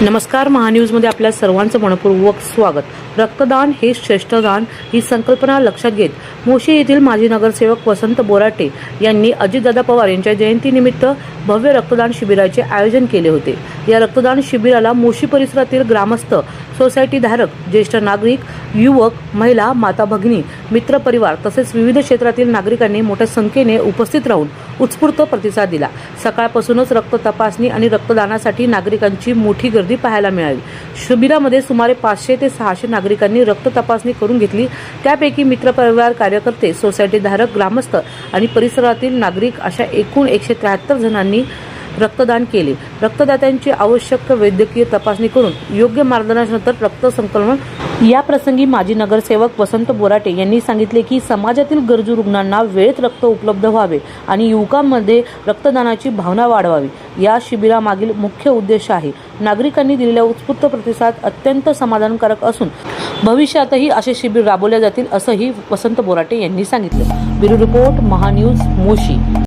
नमस्कार, महान्यूजमध्ये आपल्या सर्वांचं मनपूर्वक स्वागत। रक्तदान हे श्रेष्ठ दान ही संकल्पना लक्षात घेत मोशी येथील माजी नगरसेवक वसंत बोराटे यांनी अजितदादा पवार यांच्या जयंतीनिमित्त भव्य रक्तदान शिबिराचे आयोजन केले होते। या रक्तदान शिबिराला मोशी परिसरातील ग्रामस्थ, सोसायटी धारक, ज्येष्ठ नागरिक, युवक, महिला, माता भगिनी, मित्र परिवार तसेच विविध क्षेत्रातील नागरिकांनी मोठ्या संख्येने उपस्थित राहून उत्स्फूर्त प्रतिसाद दिला। सकाळपासूनच रक्त तपासणी आणि रक्तदानासाठी नागरिकांची मोठी गर्दी पाहायला मिळाली। शिबिरामध्ये सुमारे 500 ते 600 नागरिकांनी रक्त तपासणी करून घेतली। त्यापैकी मित्र परिवार, कार्यकर्ते, सोसायटी धारक, ग्रामस्थ आणि परिसरातील नागरिक अशा एकूण 173 जणांनी रक्तदान केले। रक्तदात्यांची आवश्यक वैद्यकीय तपासणी करून योग्य मार्गदर्शनानंतर रक्त संकलन। या प्रसंगी माजी नगरसेवक वसंत बोराटे यांनी सांगितले की समाजातील गरजू रुग्णांना वेळेत रक्त उपलब्ध व्हावे आणि युवकांमध्ये रक्तदानाची भावना वाढवावी, या शिबिरामागील मुख्य उद्देश आहे। नागरिकांनी दिलेला उत्स्फूर्त प्रतिसाद अत्यंत समाधानकारक असून भविष्यातही असे शिबिर राबवले जातील असंही वसंत बोराटे यांनी सांगितले। Bureau report, Mahanews, Moshi.